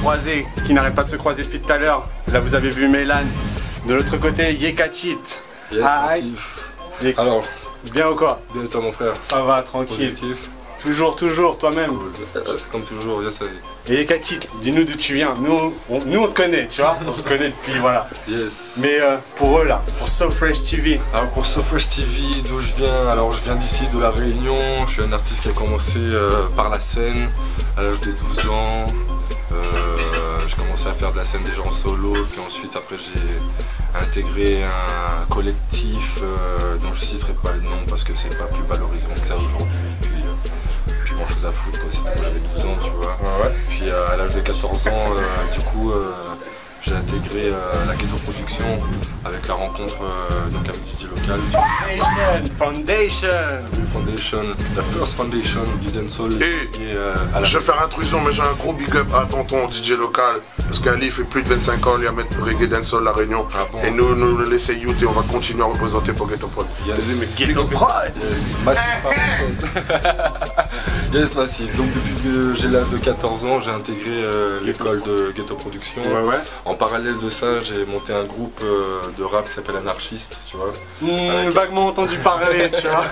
croisés qui n'arrêtent pas de se croiser depuis tout à l'heure. Là vous avez vu Mélan. De l'autre côté, Yekachit. Yes, merci. Alors, bien ou quoi? bien toi mon frère. Ça va, tranquille. Positif. Toujours, toi-même. Cool. C'est comme toujours, yes, allez. Et Yekachit, dis-nous d'où tu viens. Nous on te connaît, tu vois. On se connaît depuis, voilà. Yes. Mais pour eux là, pour So Fresh TV. Alors pour So Fresh TV, d'où je viens? Alors je viens d'ici, de La Réunion. Je suis un artiste qui a commencé par la scène à l'âge de 12 ans. J'ai commencé à faire de la scène déjà en solo, puis ensuite après j'ai intégré un collectif dont je citerai pas le nom parce que c'est pas plus valorisant que ça aujourd'hui. Puis grand chose à foutre quoi, c'était quand j'avais 12 ans tu vois. Ouais. Puis à l'âge de 14 ans du coup j'ai intégré la Ghetto Production avec la rencontre donc avec DJ Local. Foundation. La first foundation du dancehall. Et je vais faire intrusion mais j'ai un gros big up à tonton DJ Local parce qu'Ali fait plus de 25 ans, il a mettre reggae dancehall La Réunion. Ah bon. Et nous laisser youth et on va continuer à représenter pour Ghetto Prod. Yes. Mais Ghetto Prod. Yes. Yes, massive. Donc depuis que j'ai l'âge de 14 ans, j'ai intégré l'école de Ghetto Production. Ouais. En parallèle de ça, j'ai monté un groupe de rap qui s'appelle Anarchiste, tu vois. Vaguement entendu parler, tu vois.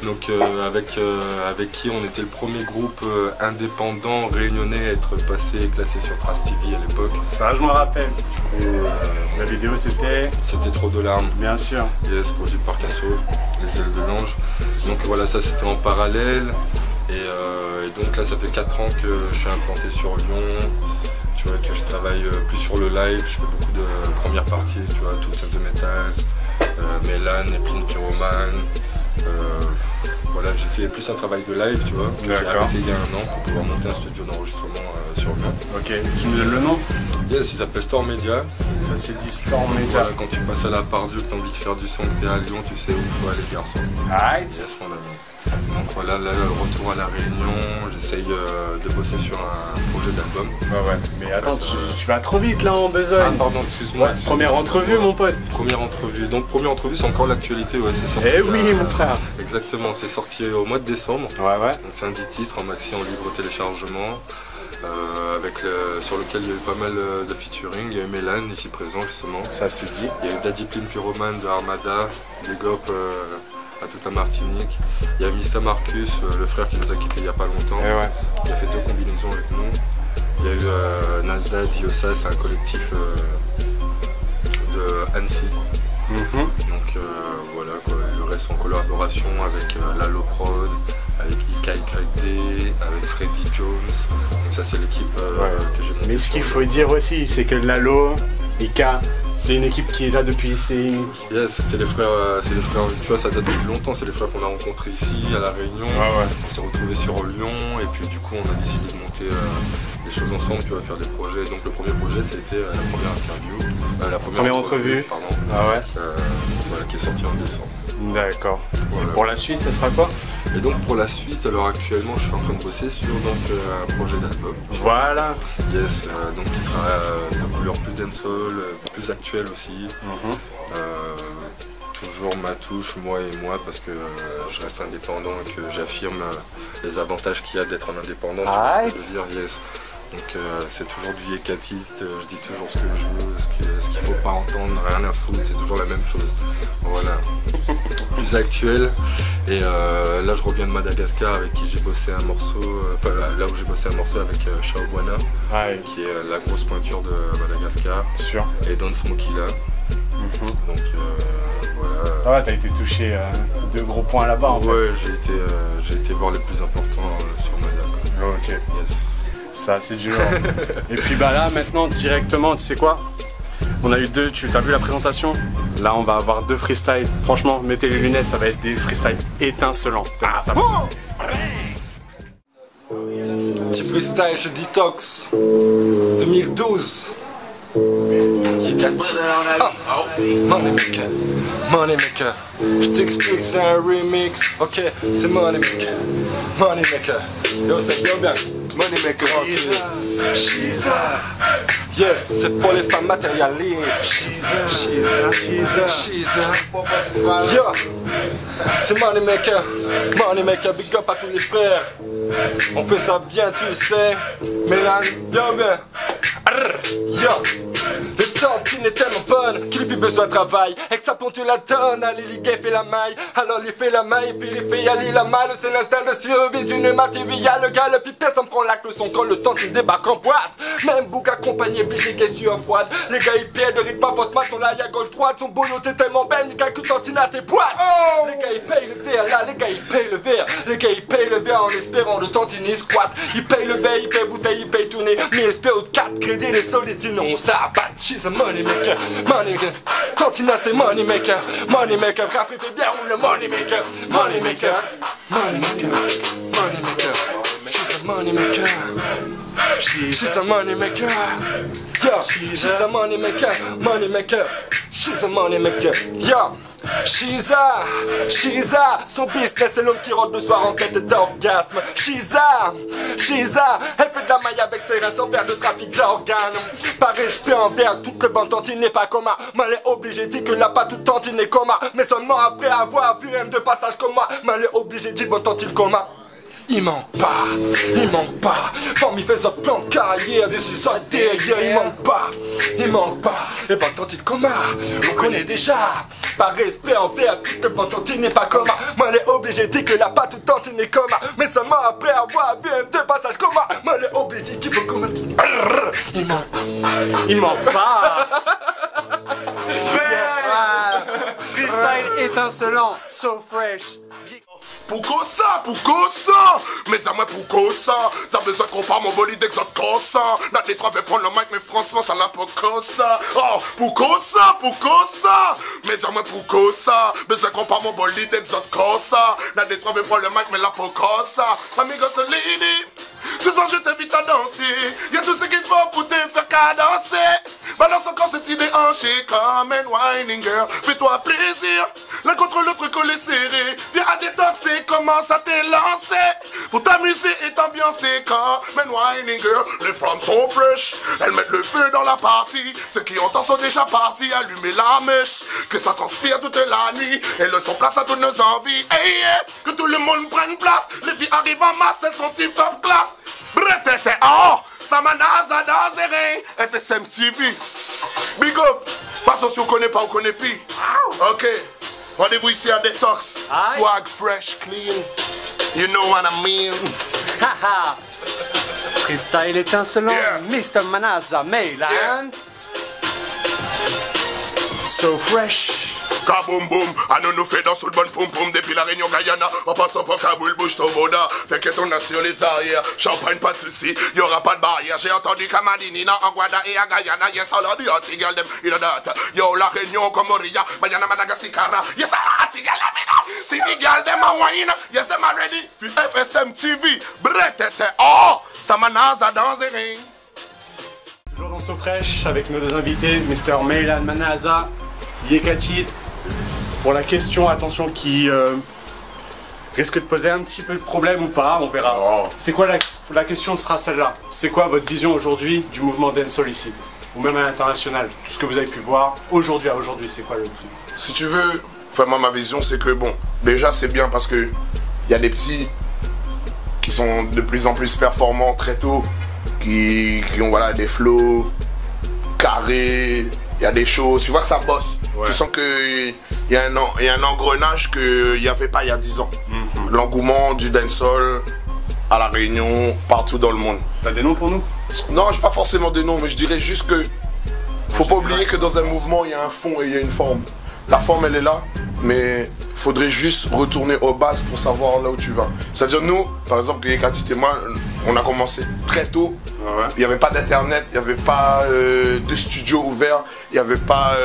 Donc avec qui on était le premier groupe indépendant réunionnais à être passé et classé sur Trace TV à l'époque. Ça je me rappelle. La vidéo c'était Trop de larmes. Bien sûr. Yes, produit par Casso, Les ailes de l'ange. Donc voilà, ça c'était en parallèle. Et donc là ça fait 4 ans que je suis implanté sur Lyon. Tu vois que je travaille plus sur le live, je fais beaucoup de premières parties, tu vois, Tools and the Metals, Mélan, Epline Pyroman. Voilà, j'ai fait plus un travail de live, tu vois, que j'ai arrêté il y a 1 an pour pouvoir monter un studio d'enregistrement sur Lyon. Ok, tu me donnes le nom? Yes, il s'appelle Storm Media. Ça c'est dit Storm Media. Voilà, quand tu passes à la Part-Dieu, que tu as envie de faire du son, que tu es à Lyon, tu sais où il faut aller, garçon. Alright. Yes, mon ami. Donc voilà, là, le retour à La Réunion, j'essaye de bosser sur un projet d'album. Ouais, mais attends, tu vas trop vite là en besogne. Ah pardon, excuse-moi. Ouais, première entrevue mon pote. Première entrevue, donc première entrevue c'est encore l'actualité, ouais, c'est sorti. Eh oui mon frère. Exactement, c'est sorti au mois de décembre. Ouais. Donc c'est un 10 titres en maxi en libre téléchargement. Sur lequel il y a eu pas mal de featuring, il y a eu Mélan ici présent justement. Ça c'est dit. Il y a eu Daddy Pline Pyroman de Armada, Big Up à toute la Martinique. Il y a Mr Marcus, le frère qui nous a quittés il n'y a pas longtemps, qui a fait 2 combinaisons avec nous. Il y a eu Nasda, Diosa, c'est un collectif de Annecy. Donc voilà quoi, le reste en collaboration avec Lalo Prod, avec IKYD, avec Freddy Jones. Donc ça c'est l'équipe que j'ai montée. Mais ce qu'il faut dire aussi, c'est que Lalo, Ika, c'est une équipe qui est là depuis Yes, c'est les frères, tu vois ça date depuis longtemps, c'est les frères qu'on a rencontrés ici à La Réunion. On s'est retrouvés sur Lyon et puis du coup on a décidé de monter des choses ensemble, tu vas faire des projets. Donc le premier projet c'était la première interview, la première entrevue, pardon, voilà, qui est sortie en décembre. D'accord. Voilà. Et pour la suite, ça sera quoi? Et donc pour la suite, alors actuellement je suis en train de bosser sur un projet d'album. Voilà. Yes, donc qui sera de couleur plus dancehall, plus actuelle aussi. Toujours ma touche, moi et moi, parce que je reste indépendant et que j'affirme les avantages qu'il y a d'être un indépendant. Tu vois, dire, yes. Donc c'est toujours du Yekachit, je dis toujours ce que je veux, ce qu'il faut pas entendre, rien à foutre, c'est toujours la même chose. Voilà. Plus actuel. Et là je reviens de Madagascar avec qui j'ai bossé un morceau, là où j'ai bossé un morceau avec Shaobwana, qui est la grosse pointure de Madagascar. Sûr. Et Don Smokey là. Donc voilà. Ça va, t'as été touché 2 gros points là-bas en fait. Ouais, j'ai été voir les plus importants sur Madagascar. Ok. Yes. Ça c'est dur. Et puis bah là maintenant directement, tu sais quoi? On a eu 2, tu as vu la présentation? Là on va avoir 2 freestyles. Franchement, mettez les lunettes, ça va être des freestyles étincelants. Ça bon. Petit freestyle chez Detox 2012. Yekachit. Money maker. Je t'explique, c'est un remix. Ok, c'est Money maker. Money maker. Yo, c'est bien bien. Money maker. She's yes, c'est pour les femmes matérialistes. She's Yo, c'est Moneymaker, Moneymaker, big up à tous les frères. On fait ça bien, tu le sais. Mais là, bien, bien. Yo. Le tantine est tellement bonne qu'il plus besoin de travail. Et que ça ponte la donne, allez les gars fait la maille. Alors il fait la maille, puis il fait aller la malle. C'est l'instinct de survie d'une mativia. Le gars, le pipé, ça me prend la clé son quand le tantine débarque en boîte. Même bouc accompagné, obligé qu'est sur froide. Les gars ils payent de rythme à fausse mat, sont là, y'a gauche droite. Son boulot t'es tellement belle, les gars que tantine à tes boîtes. Les gars ils payent le verre, là les gars ils payent le verre. Les gars ils payent le verre en espérant le tantine il squat. Ils payent le verre, ils payent bouteille, ils payent tourner. Mais espèrent de 4 crédits, les solides, non ça bat. She's a moneymaker, moneymaker. Tantina c'est moneymaker, moneymaker. Rap fait bien ou le moneymaker, moneymaker, moneymaker, moneymaker. She's a moneymaker. She's a moneymaker. Yo, she's a moneymaker, moneymaker. She's a moneymaker. Yo. She's a, son business c'est l'homme qui rentre le soir en quête d'orgasme. She's a, elle fait de la maille avec ses reins sans faire de trafic d'organes. Par respect envers toute le bande tantine n'est pas commun. Elle est obligée dit que la pas toute tantine est coma. Mais seulement après avoir vu un de passage comme moi. Elle est obligée dit bonne tantine coma. Il manque pas, Forme il fait un plan de carrière, des six derrière, il manque pas, et ben tant il coma, on connaît déjà, par respect envers toute le bande n'est pas commun, moi elle est obligée de dire que la patte tout tantine est coma, mais seulement après avoir vu un deux passages coma, moi elle est obligée de dire comment il manque pas. Freestyle étincelant, so fresh. Pourquoi ça? Mais dis-moi pourquoi ça? Ça a besoin qu'on parle mon bolide d'exode comme ça. N'a des trois veut prendre le mic mais franchement ça n'a pas comme ça. Oh, pourquoi ça? Mais dis-moi pourquoi ça? Besoin qu'on parle mon bolide d'exode comme ça. N'a des trois veut prendre le mic mais là pas comme ça. Amigo Solini, ce soir je t'invite à danser. Y'a tout ce qu'il faut pour te faire cadencer. Balance encore cette idée hanchée comme une whining girl. Fais-toi plaisir, l'un contre l'autre collé serré. Viens à détoxer, commence à t'élancer. Pour t'amuser et t'ambiancer comme une whining girl. Les femmes sont fraîches, elles mettent le feu dans la partie. Ceux qui entendent sont déjà partis, allumer la mèche. Que ça transpire toute la nuit, et le son place à toutes nos envies. Hey, yeah. Que tout le monde prenne place, les filles arrivent en masse, elles sont tip top classe. Bretete, oh, Samanaza Dazere, FSM TV. Big up, pas si on connaît pas, on connaît plus. Ok, rendez-vous ici à Detox. Swag fresh, clean. You know what I mean. Haha. Freestyle étincelant, yeah. Mr. Manaza Meylan. So fresh. Kaboum boum, à nous fait dans tout le bon poum poum depuis la Réunion Guyana, en passant par Kaboul, bouge ton boda, t'inquiète on a sur les arrières, champagne pas de soucis, y'aura pas de barrière, j'ai entendu Kamadini, en Guada et à Guyana, yes all of the hot girl them, in that, yo la Réunion comme Moria, Bayana Madagascar, yes all of the girl them, see the girl them a wine, yes them are ready, puis FSM TV, bretete, oh, Samanaza dans les rings. Toujours dans So Fresh avec nos deux invités, Mr. Meylan Manaza, Yekati. Pour la question, attention, qui risque de poser un petit peu de problème ou pas, on verra. Oh. C'est quoi la question sera celle-là. C'est quoi votre vision aujourd'hui du mouvement dancehall ici? Ou même à l'international, tout ce que vous avez pu voir, aujourd'hui à aujourd'hui, c'est quoi le truc? Si tu veux, enfin moi ma vision c'est que bon, déjà c'est bien parce que il y a des petits qui sont de plus en plus performants très tôt, qui ont voilà des flows carrés, il y a des choses, tu vois que ça bosse. Ouais. Tu sens qu'il y a un engrenage qu'il n'y avait pas il y a 10 ans. L'engouement du dancehall à La Réunion, partout dans le monde. T'as des noms pour nous? Non, je n'ai pas forcément des noms, mais je dirais juste que faut pas oublier que dans un mouvement, il y a un fond et il y a une forme. La forme, elle est là, mais il faudrait juste retourner aux bases pour savoir là où tu vas. C'est-à-dire nous, par exemple, Yekati et moi, on a commencé très tôt. Ouais. Il n'y avait pas d'internet, il n'y avait pas de studio ouvert, il n'y avait pas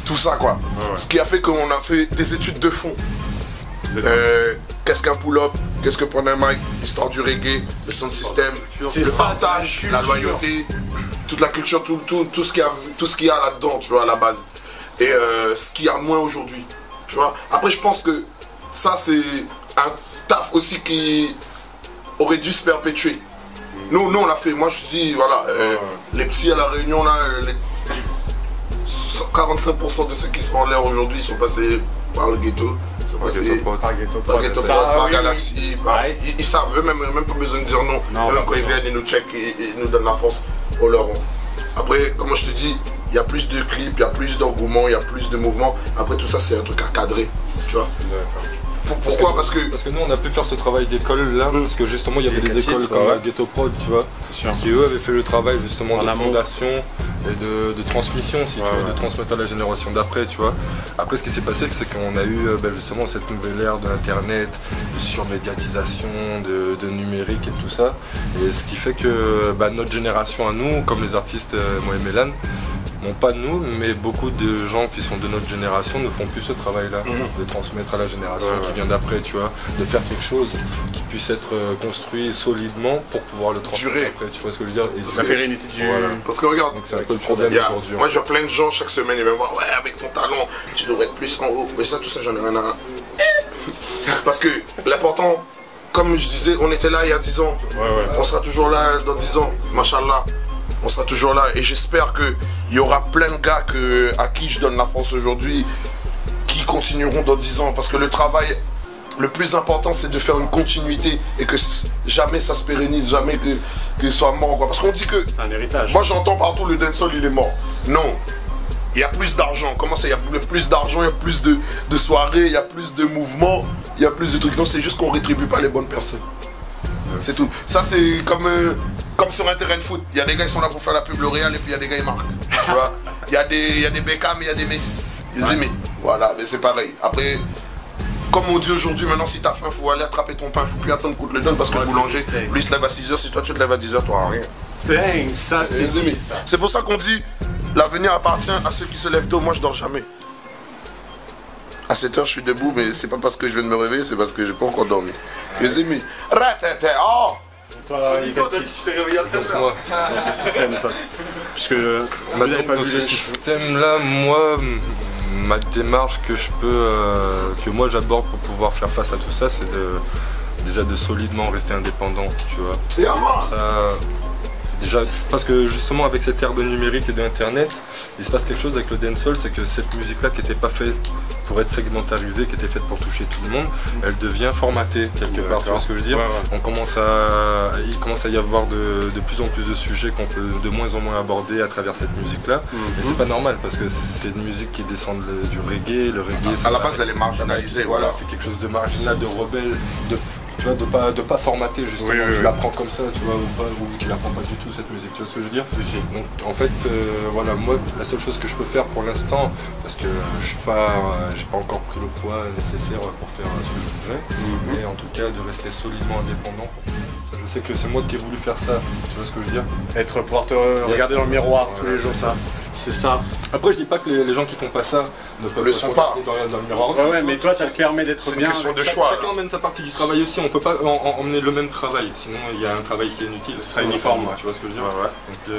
tout ça quoi. Ouais. Ce qui a fait qu'on a fait des études de fond. Qu'est-ce qu'un pull-up, qu'est-ce que prendre un mic, l'histoire du reggae, le sound system, le partage, la loyauté, toute la culture, tout ce qu'il y a là-dedans, tu vois, à la base. Et ce qu'il y a moins aujourd'hui, tu vois. Après je pense que ça c'est un taf aussi qui aurait dû se perpétuer. Nous on l'a fait, moi je dis voilà, les petits à La Réunion là, 45% de ceux qui sont en l'air aujourd'hui sont passés par le ghetto, sont Par passés Ghetto Prod. Par Ghetto par Prod. Ghetto Ça, Prod, par oui, Galaxy. Ouais. Ils savent, eux même pas besoin de dire non. Non, Même pas quand ils besoin. viennent, ils nous checkent, ils nous donnent la force au leur rang. Après, comme je te dis, il y a plus de clips, il y a plus d'engouement, il y a plus de mouvements. Après, tout ça, c'est un truc à cadrer, tu vois. Pourquoi? Parce que Parce que nous on a pu faire ce travail d'école là, parce que justement il y avait des Éducatif, écoles quoi, comme ouais. Ghetto Prod, tu vois, C'est sûr. qui eux avaient fait le travail justement En de amont. fondation et de transmission, si Ouais, tu veux, ouais. de transmettre à la génération d'après, tu vois. Après ce qui s'est passé c'est qu'on a eu justement cette nouvelle ère de l'internet, de surmédiatisation, de numérique et tout ça. Et ce qui fait que notre génération à nous, comme les artistes, moi et Mélan, non pas nous, mais beaucoup de gens qui sont de notre génération ne font plus ce travail-là, de transmettre à la génération Ouais, qui ouais. vient d'après, tu vois, de faire quelque chose qui puisse être construit solidement pour pouvoir le transmettre Durer. après, tu vois ce que je veux dire. Et La pérennité du... Voilà. Parce que regarde, Donc c'est un peu le problème il y a- aujourd'hui. moi je vois plein de gens chaque semaine, ils viennent me voir, ouais, avec ton talent, tu devrais être plus en haut. Mais ça, tout ça, j'en ai rien à. Parce que l'important, comme je disais, on était là il y a 10 ans. Ouais, ouais. On sera toujours là dans 10 ans, machallah. On sera toujours là et j'espère qu'il y aura plein de gars à qui je donne la force aujourd'hui qui continueront dans 10 ans. Parce que le travail, le plus important, c'est de faire une continuité et que jamais ça se pérennise, jamais que soit mort, quoi. Parce qu'on dit que, C'est un héritage. moi j'entends partout le dancehall il est mort. Non, il y a plus d'argent. Comment ça, il y a plus d'argent, il y a plus de soirées, il y a plus de mouvements, il y a plus de trucs. Non, c'est juste qu'on rétribue pas les bonnes personnes. C'est tout. Ça c'est comme sur un terrain de foot. Il y a des gars qui sont là pour faire la pub L'Oréal et puis il y a des gars qui marquent. Tu vois. Il y a des Beckham et il y a des Messi. Les aimés. Voilà, mais c'est pareil. Après, comme on dit aujourd'hui, maintenant si t'as faim, faut aller attraper ton pain. Faut plus attendre qu'on te le donne parce que le boulanger, lui il se lève à 6h. Si toi tu te lèves à 10h, t'auras rien. Bang, ça c'est Les amis. dit, ça. C'est pour ça qu'on dit l'avenir appartient à ceux qui se lèvent tôt. Moi je dors jamais. À 7h je suis debout, mais c'est pas parce que je viens de me réveiller, c'est parce que j'ai pas encore dormi. Les amis, ratata, oh! Toi, Yvette, t'es réveillé à 13h. Moi, dans ce système, toi. Puisque vous maintenant, n'avez pas dans vu ce les... système-là, moi, ma démarche que moi j'aborde pour pouvoir faire face à tout ça, c'est déjà de solidement rester indépendant, tu vois. Et à moi. Ça, déjà, parce que justement avec cette ère de numérique et d'internet, il se passe quelque chose avec le dancehall, c'est que cette musique-là qui n'était pas faite pour être segmentarisée, qui était faite pour toucher tout le monde, elle devient formatée quelque part, tu vois ce que je veux dire. Ouais, ouais. Il commence à y avoir de plus en plus de sujets qu'on peut de moins en moins aborder à travers cette musique-là. Mais c'est pas normal parce que c'est une musique qui descend du reggae. Le reggae, À la base, elle est marginalisée, voilà. c'est quelque chose de marginal, de rebelle, tu vois, de pas formater justement. Oui, oui, tu oui. la prends comme ça, tu vois, ou tu la prends pas du tout cette musique, tu vois ce que je veux dire. Si, si. Donc en fait, voilà, moi la seule chose que je peux faire pour l'instant, parce que je suis pas, j'ai pas encore pris le poids nécessaire pour faire ce que je voudrais, mais en tout cas de rester solidement indépendant. Je sais que c'est moi qui ai voulu faire ça, tu vois ce que je veux dire. Pouvoir te regarder dans le miroir tous les jours, ça. C'est ça. Après je dis pas que les gens qui font pas ça ne peuvent Le pas sont se pas. regarder dans le miroir aussi. Ouais, ouais, tu vois. mais toi, ça te permet d'être C'est une bien. question de choix. Chacun emmène sa partie du travail aussi, on peut pas emmener le même travail, sinon il y a un travail qui est inutile. Ce sera uniforme, ouais. Tu vois ce que je veux dire. Ouais, ouais. Donc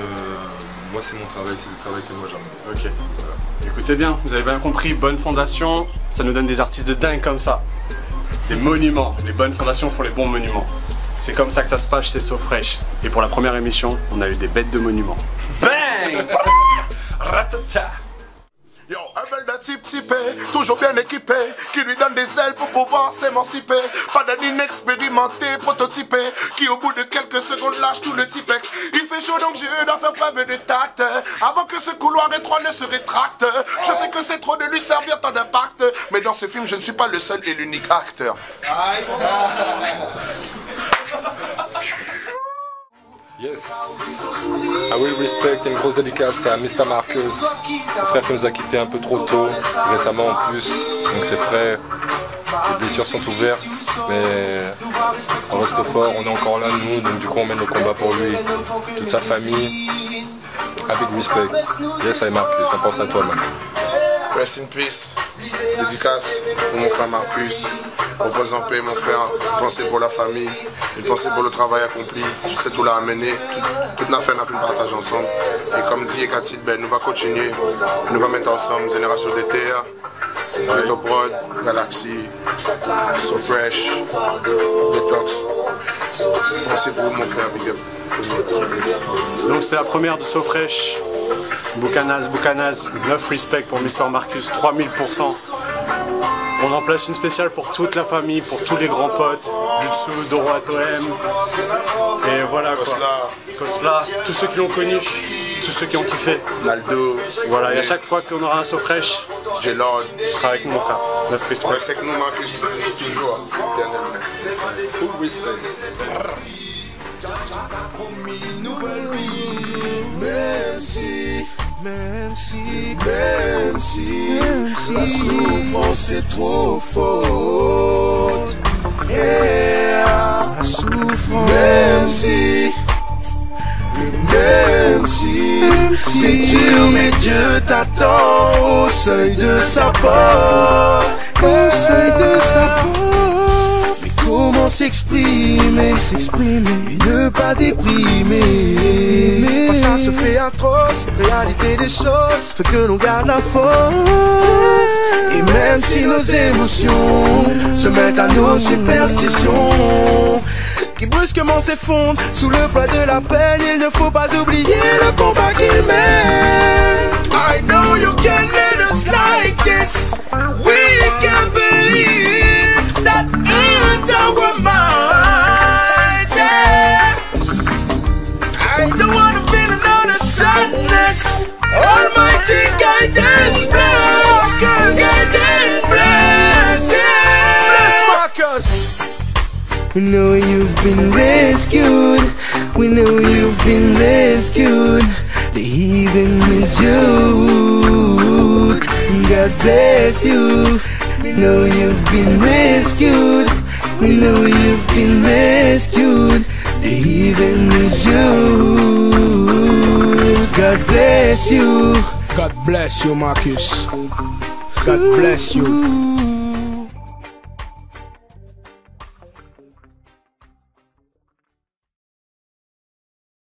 moi c'est mon travail, c'est le travail que moi j'emmène. Ok. Écoutez bien, vous avez bien compris, bonne fondation, ça nous donne des artistes de dingue comme ça. Des monuments, les bonnes fondations font les bons monuments. C'est comme ça que ça se passe chez So Fresh. Et pour la première émission, on a eu des bêtes de monuments. Bang! Ratata! Yo, un bel de type toujours bien équipé, qui lui donne des ailes pour pouvoir s'émanciper. Pas d'un inexpérimenté, prototypé, qui au bout de quelques secondes lâche tout le typex. Il fait chaud donc je dois faire preuve de tact, avant que ce couloir étroit ne se rétracte. Je sais que c'est trop de lui servir tant d'impact, mais dans ce film je ne suis pas le seul et l'unique acteur. Yes. I will respect, une grosse dédicace à Mr. Marcus, un frère qui nous a quitté un peu trop tôt, récemment en plus, donc c'est frais, les blessures sont ouvertes, mais on reste fort, on est encore là nous, donc du coup on mène le combat pour lui, toute sa famille, avec respect. Yes, I Marcus, on pense à toi man. Rest in peace. Dédicace pour mon frère Marcus. Repose en paix mon frère. Une pensée pour la famille. Une pensée pour le travail accompli. Je sais tout l'a amené. Toute la fin a fait le partage ensemble. Et comme dit Ekatil, ben, nous va continuer. Nous va mettre ensemble Génération des Terres, Ghetto Prod, Galaxy, So Fresh, Detox. Pensez pour mon frère, big up. Donc c'était la première de So Fresh. Boucanaz, 9 respect pour Mr. Marcus, 3000%. On en place une spéciale pour toute la famille, pour tous les grands potes, Jutsu, Doro Atoem, et voilà quoi. Kosla, tous ceux qui l'ont connu, tous ceux qui ont kiffé. Naldo. Voilà, et à chaque fois qu'on aura un saut fraîche, J-Lord. tu seras avec nous mon frère. Notre respect. Reste avec nous Marcus, toujours, éternellement. Full respect. Même si la souffrance est trop forte, la souffrance. Même si c'est dur, mais Dieu t'attend au seuil de sa porte, au seuil de sa porte. Mais comment s'exprimer et ne pas déprimer face à ce fait atroce, réalité des choses fait que l'on garde la force. Et même si nos émotions se mettent à nos superstitions qui brusquement s'effondrent sous le poids de la peine, il ne faut pas oublier le combat qu'il mène. I know you can let us like this. We can believe that it's our minds. Yeah. I don't wanna feel another sadness. Almighty guide and bless, guide and bless. Yeah. Bless Marcus. We know you've been rescued. We know you've been rescued. The heaven is you. God bless you. We know you've been rescued. We know you've been rescued. The heaven is you. God bless you. God bless you, Marcus. God bless you.